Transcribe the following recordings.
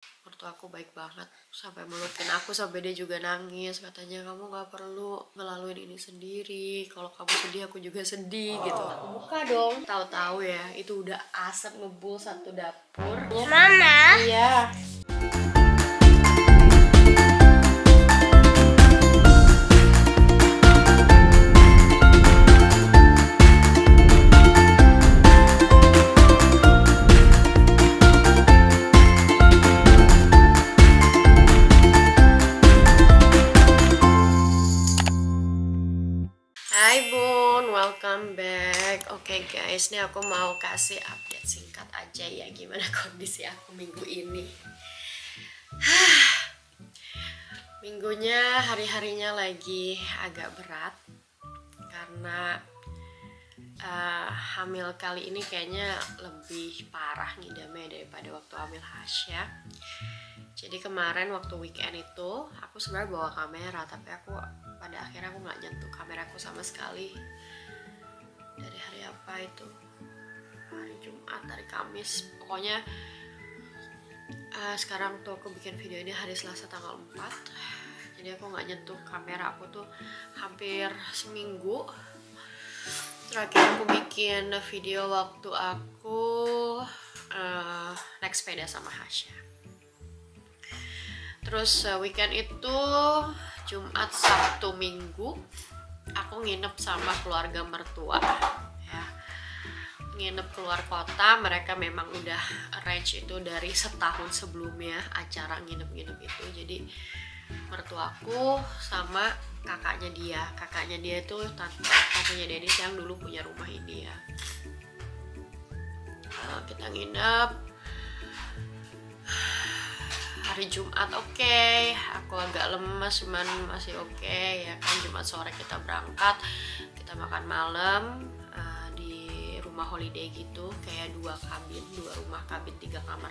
Mertua aku baik banget, sampai melukin aku, sampai dia juga nangis, katanya kamu nggak perlu ngelaluin ini sendiri, kalau kamu sedih aku juga sedih gitu. Aku buka dong, tahu-tahu ya itu udah asap ngebul satu dapur. Mama. Iya. Hai Bun, welcome back. Oke guys, ini aku mau kasih update singkat aja ya gimana kondisi aku minggu ini. Minggunya hari-harinya lagi agak berat karena hamil kali ini kayaknya lebih parah ngidamnya daripada waktu hamil Hasya. Jadi kemarin waktu weekend itu aku sebenarnya bawa kamera, tapi aku pada akhirnya aku nggak nyentuh kameraku sama sekali. Dari hari apa itu? Hari Jumat, hari Kamis. Pokoknya sekarang tuh aku bikin video ini hari Selasa tanggal 4. Jadi aku nggak nyentuh kamera aku tuh hampir seminggu. Terakhir aku bikin video waktu aku naik sepeda sama Hasya. Terus weekend itu Jumat, Sabtu, Minggu aku nginep sama keluarga mertua ya. Nginep keluar kota, mereka memang udah arrange itu dari setahun sebelumnya acara nginep-nginep itu. Jadi mertuaku sama kakaknya dia itu tantenya Dennis yang dulu punya rumah ini ya. Kita nginep hari Jumat. Oke, aku agak lemas cuman masih oke ya kan. Jumat sore kita berangkat, kita makan malam di rumah holiday gitu, kayak dua rumah kabin, 3 kamar.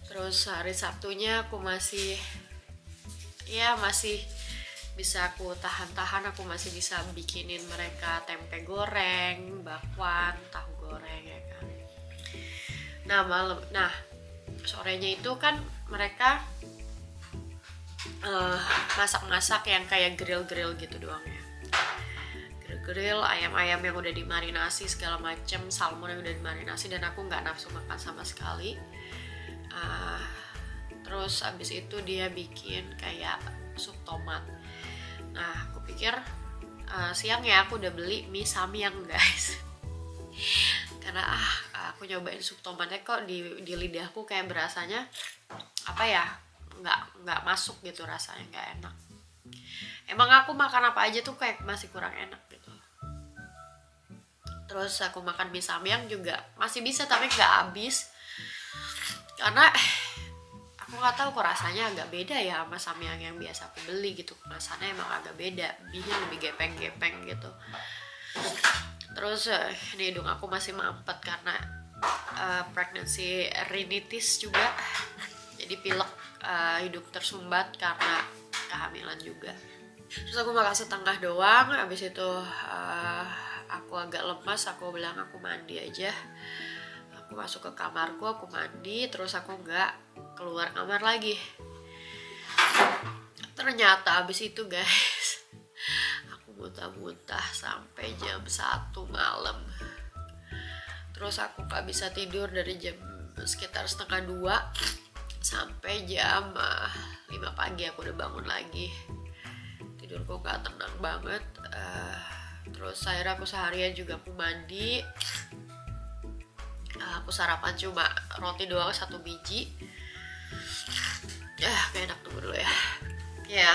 Terus hari Sabtunya aku masih bisa aku tahan, aku masih bisa bikinin mereka tempe goreng, bakwan, tahu goreng ya kan. Nah sorenya itu kan mereka masak-masak yang kayak grill gitu doang ya. Grill ayam-ayam yang udah dimarinasi segala macam, salmon yang udah dimarinasi, dan aku nggak nafsu makan sama sekali. Terus abis itu dia bikin kayak sup tomat. Nah aku pikir siang ya aku udah beli mie samyang guys. Karena aku nyobain sup tomatnya kok di lidahku kayak berasanya apa ya, nggak masuk gitu, rasanya nggak enak. Emang aku makan apa aja tuh kayak masih kurang enak gitu. Terus aku makan mie samyang juga masih bisa, tapi nggak habis karena aku nggak tahu kok rasanya agak beda ya sama samyang yang biasa aku beli gitu. Kemasannya emang agak beda, mie-nya lebih gepeng gitu. Terus ini hidung aku masih mampet karena pregnancy rhinitis juga, jadi pilek, hidung tersumbat karena kehamilan juga. Terus aku makan setengah doang, habis itu aku agak lemas, aku bilang aku mandi aja. Aku masuk ke kamarku, aku mandi, terus aku nggak keluar kamar lagi. Ternyata habis itu guys, muntah-muntah sampai jam 1 malam. Terus aku gak bisa tidur dari jam sekitar setengah 2 sampai jam 5 pagi aku udah bangun lagi. Tidurku gak tenang banget. Terus akhirnya aku seharian juga aku mandi. Aku sarapan cuma roti doang 1 biji. Gak enak, tunggu dulu ya.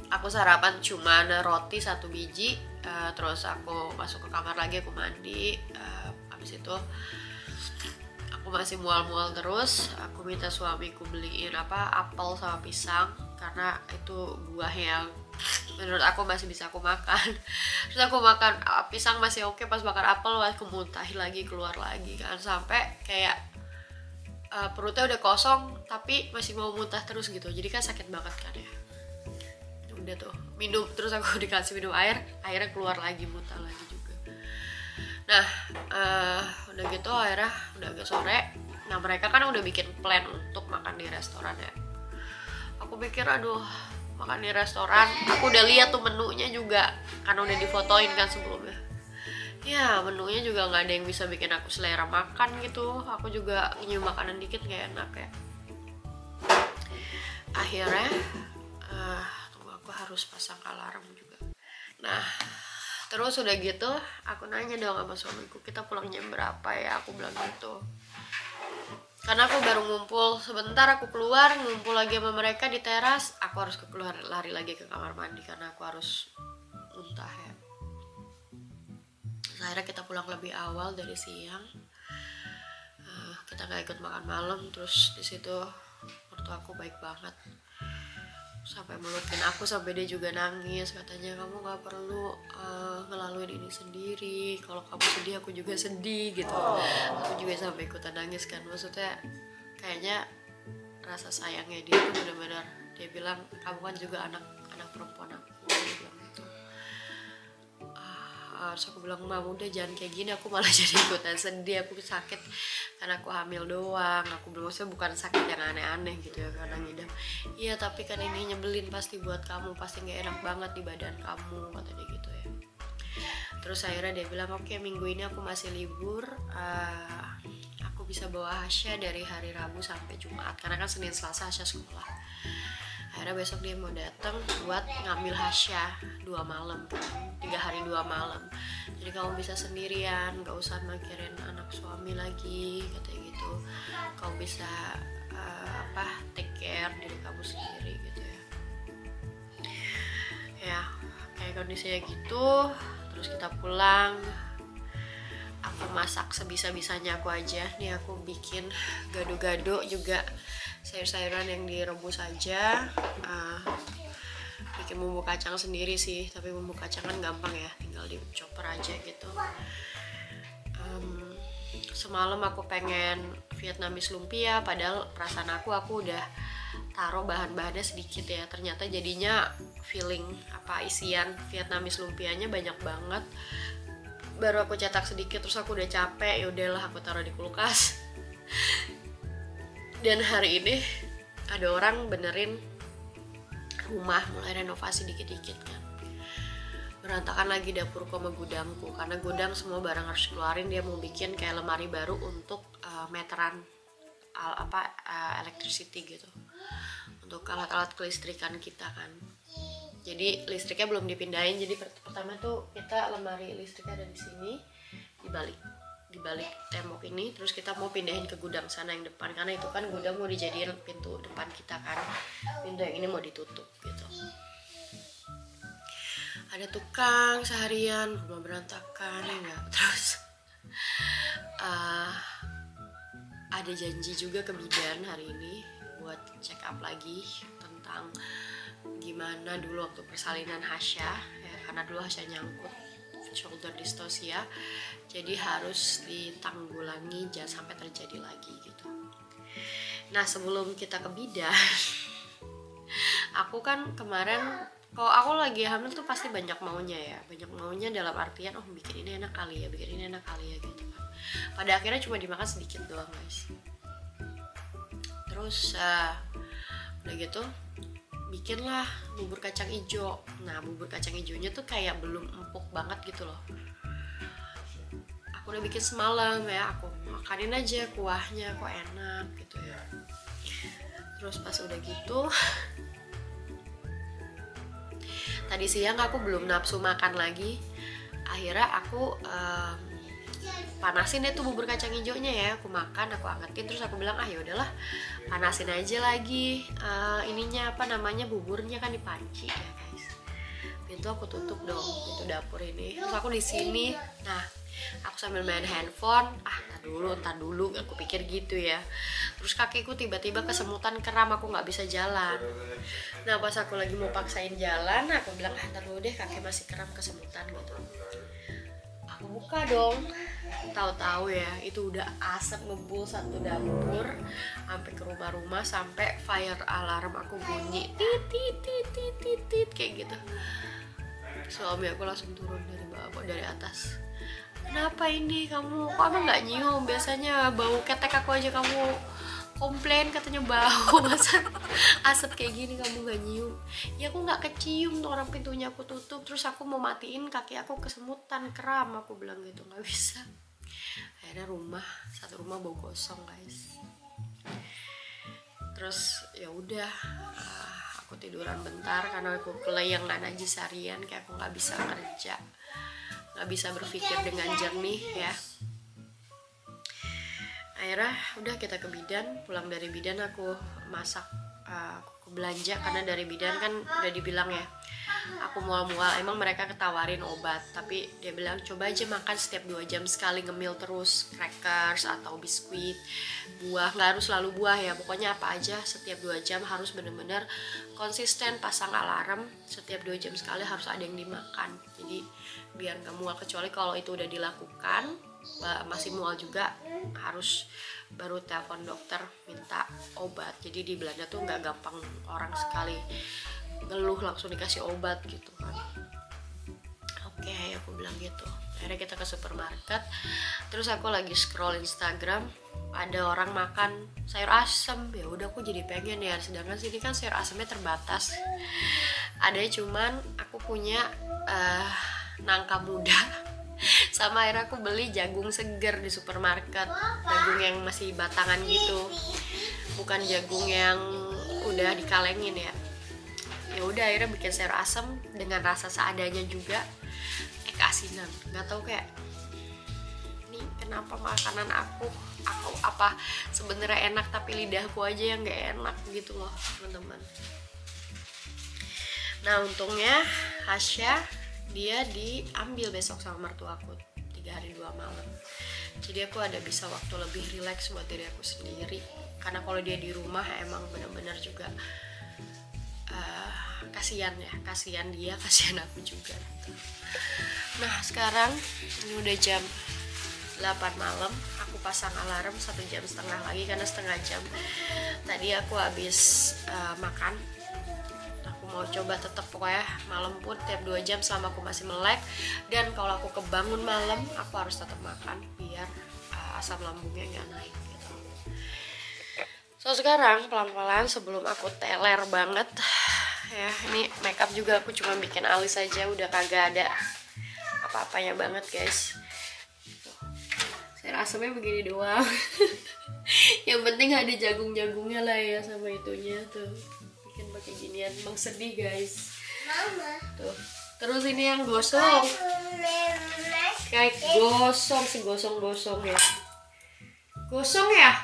Aku sarapan cuma roti 1 biji, terus aku masuk ke kamar lagi, aku mandi. Habis itu aku masih mual-mual terus. Aku minta suamiku beliin apel sama pisang karena itu buah yang menurut aku masih bisa aku makan. Terus aku makan pisang masih oke, pas makan apel aku muntahin lagi, keluar lagi kan, sampai kayak perutnya udah kosong tapi masih mau muntah terus gitu. Jadi kan sakit banget kan ya. Udah tuh minum, terus aku dikasih minum air, airnya keluar lagi, muntah lagi juga. Nah udah gitu akhirnya udah agak sore. Nah mereka kan udah bikin plan untuk makan di restoran ya. Aku pikir aduh makan di restoran, aku udah lihat tuh menunya juga karena udah difotoin kan sebelumnya. Ya menunya juga nggak ada yang bisa bikin aku selera makan gitu. Aku juga nyium makanan dikit gak enak ya. Akhirnya tunggu, aku harus pasang alarm juga. Nah terus udah gitu aku nanya dong sama suamiku, kita pulang jam berapa ya, aku bilang gitu. Karena aku baru ngumpul sebentar, aku keluar ngumpul lagi sama mereka di teras, aku harus keluar lari lagi ke kamar mandi karena aku harus muntah ya. Akhirnya kita pulang lebih awal dari siang. Kita nggak ikut makan malam. Terus di situ mertua aku baik banget, sampai melukin aku sampai dia juga nangis. Katanya kamu nggak perlu ngelaluin ini sendiri, kalau kamu sedih aku juga sedih gitu. Aku juga sampai ikutan nangis kan. Maksudnya kayaknya rasa sayangnya dia tuh benar-benar, dia bilang kamu kan juga anak perempuan aku, dia bilang gitu. Terus aku bilang mam udah jangan kayak gini, aku malah jadi ikutan sedih. Aku sakit karena aku hamil doang, aku belum, maksudnya bukan sakit yang aneh-aneh gitu ya karena ngidam. Iya tapi kan ini nyebelin pasti buat kamu, pasti nggak enak banget di badan kamu, kata dia gitu ya. Terus akhirnya dia bilang oke, minggu ini aku masih libur, aku bisa bawa Hasya dari hari Rabu sampai Jumat karena kan Senin Selasa Hasya sekolah. Akhirnya besok dia mau datang buat ngambil Hasya 2 malam kan, 3 hari 2 malam. Jadi kamu bisa sendirian, gak usah mikirin anak suami lagi, katanya gitu. Kamu bisa take care diri kamu sendiri gitu ya. Ya kayak kondisinya gitu. Terus kita pulang, aku masak sebisa-bisanya aku aja. Nih aku bikin gado-gado juga, sayur-sayuran yang direbus aja. Bikin bumbu kacang sendiri sih, tapi bumbu kacang kan gampang ya, tinggal di chopper aja gitu. Semalam aku pengen Vietnamese lumpia, padahal perasaan aku udah taruh bahan-bahannya sedikit ya. Ternyata jadinya filling isian Vietnamese lumpianya banyak banget. Baru aku cetak sedikit, terus aku udah capek, yaudahlah aku taruh di kulkas. Dan hari ini ada orang benerin rumah, mulai renovasi dikit-dikit kan. Berantakan lagi dapurku sama gudangku, karena gudang semua barang harus keluarin. Dia mau bikin kayak lemari baru untuk meteran electricity gitu, untuk alat-alat kelistrikan kita kan. Jadi listriknya belum dipindahin. Jadi pertama tuh kita lemari listriknya ada di sini, di balik tembok ini. Terus kita mau pindahin ke gudang sana yang depan, karena itu kan gudang mau dijadiin pintu depan kita kan. Pintu yang ini mau ditutup gitu. Ada tukang seharian, rumah berantakan ya enggak. Terus ada janji juga ke bidan hari ini buat check up lagi tentang gimana dulu waktu persalinan Hasya ya, karena dulu Hasya nyangkut shoulder dystocia, jadi harus ditanggulangi jangan sampai terjadi lagi gitu. Nah sebelum kita ke bidan, aku kan kemarin, kalau aku lagi hamil tuh pasti banyak maunya dalam artian bikin ini enak kali ya gitu kan. Pada akhirnya cuma dimakan sedikit doang guys. Terus udah gitu bikinlah bubur kacang hijau. Nah bubur kacang hijaunya tuh kayak belum empuk banget gitu loh. Aku udah bikin semalam ya, aku makanin aja kuahnya, kok enak gitu ya. Terus pas udah gitu, tadi siang aku belum nafsu makan lagi. Akhirnya aku panasin deh tuh bubur kacang hijaunya ya. Aku makan, aku angetin, terus aku bilang ya udahlah panasin aja lagi buburnya kan di panci ya guys. Pintu aku tutup dong, pintu dapur ini. Terus aku di sini, nah aku sambil main handphone. Entar dulu aku pikir gitu ya. Terus kakiku tiba-tiba kesemutan kram, aku nggak bisa jalan. Nah pas aku lagi mau paksain jalan, aku bilang entar dulu deh, kaki masih kram kesemutan gitu. Aku buka dong, tahu-tahu ya itu udah asap ngebul satu dapur sampai ke rumah-rumah, sampai fire alarm aku bunyi tit tit tit tit tit tit kayak gitu. Suami aku langsung turun dari atas. kenapa ini kamu, kok abang nggak nyium, biasanya bau ketek aku aja kamu komplain katanya bau, masa asap kayak gini kamu gak nyium. Ya aku nggak kecium tuh, orang pintunya aku tutup, terus aku mau matiin kaki aku kesemutan, kram, aku bilang gitu, nggak bisa. Akhirnya satu rumah bau gosong guys. Terus ya udah, aku tiduran bentar karena aku kelayangan aja seharian, kayak aku nggak bisa kerja, nggak bisa berpikir dengan jernih ya. Akhirnya udah kita ke bidan, pulang dari bidan aku masak, aku belanja karena dari bidan kan udah dibilang ya, aku mual-mual. Emang mereka ketawarin obat, tapi dia bilang coba aja makan setiap 2 jam sekali, ngemil terus crackers atau biskuit, buah, nggak harus selalu buah ya, pokoknya apa aja setiap 2 jam harus bener-bener konsisten, pasang alarm setiap 2 jam sekali harus ada yang dimakan. Jadi biar nggak mual, kecuali kalau itu udah dilakukan masih mual juga, harus baru telepon dokter minta obat. Jadi di Belanda tuh nggak gampang orang sekali ngeluh langsung dikasih obat gitu kan. Oke, aku bilang gitu. Akhirnya kita ke supermarket, terus aku lagi scroll Instagram, ada orang makan sayur asem, ya udah aku jadi pengen ya, sedangkan sini kan sayur asemnya terbatas, ada cuman aku punya nangka muda sama akhirnya aku beli jagung seger di supermarket, jagung yang masih batangan gitu, bukan jagung yang udah dikalengin ya. Ya udah akhirnya bikin sayur asem dengan rasa seadanya juga, keasinan, nggak tahu kayak ini kenapa makanan aku apa sebenarnya enak tapi lidahku aja yang nggak enak gitu loh teman-teman. Nah untungnya Hasya dia diambil besok sama mertuaku 3 hari 2 malam, jadi aku ada bisa waktu lebih rileks buat diri aku sendiri, karena kalau dia di rumah emang benar-benar juga kasihan ya, kasihan dia, kasihan aku juga gitu. Nah sekarang ini udah jam 8 malam, aku pasang alarm 1,5 jam lagi karena setengah jam tadi aku habis makan. Mau coba tetap pokoknya malam pun tiap 2 jam selama aku masih melek, dan kalau aku kebangun malam aku harus tetap makan biar asam lambungnya nggak naik gitu. So sekarang pelan-pelan sebelum aku teler banget ya, ini makeup juga aku cuma bikin alis aja, udah kagak ada apa-apanya banget guys. Sayur asamnya begini doang. Yang penting ada jagung-jagungnya lah ya sama itunya tuh. Pakai ginian, emang sedih guys. Mama. Tuh. Terus ini yang gosong. Kayak gosong sih, gosong ya. Gosong ya?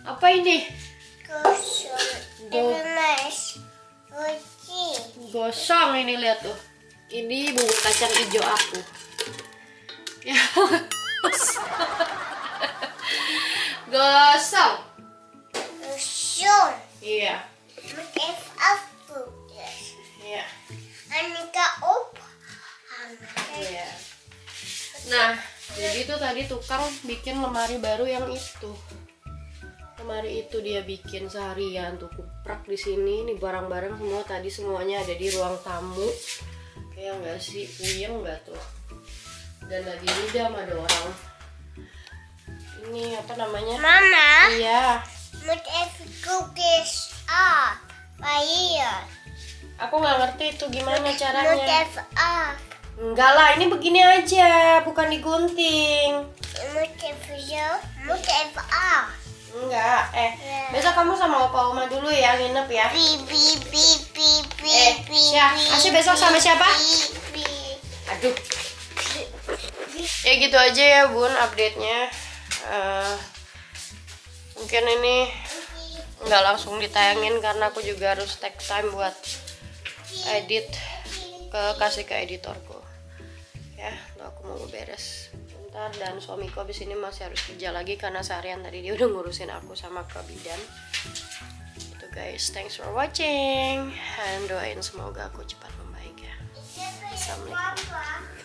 Apa ini? Gosong ini, lihat tuh. Ini bubur kacang hijau aku. Ya. Gosong. Iya. Iya. Iya. Nah, jadi itu tadi tukang bikin lemari baru yang itu. Lemari itu dia bikin seharian tuh, kuprak di sini. Nih barang-barang semua tadi semuanya ada di ruang tamu. Ya enggak sih, puyeng enggak tuh. Dan lagi ngidam ada orang. Ini apa namanya? Mama. Iya. Cookies Aku nggak ngerti itu gimana caranya. off. Enggak lah, ini begini aja, bukan digunting. Off. Enggak, besok kamu sama opa oma dulu ya, nginep ya. Asyik besok sama siapa? Aduh. Ya gitu aja ya bun, update-nya. Mungkin ini nggak langsung ditayangin karena aku juga harus take time buat edit, kasih ke editorku ya. Aku mau beres bentar, dan suamiku abis ini masih harus kerja lagi karena seharian tadi dia udah ngurusin aku sama ke bidan itu guys. Thanks for watching, and doain semoga aku cepat membaik ya. Assalamualaikum.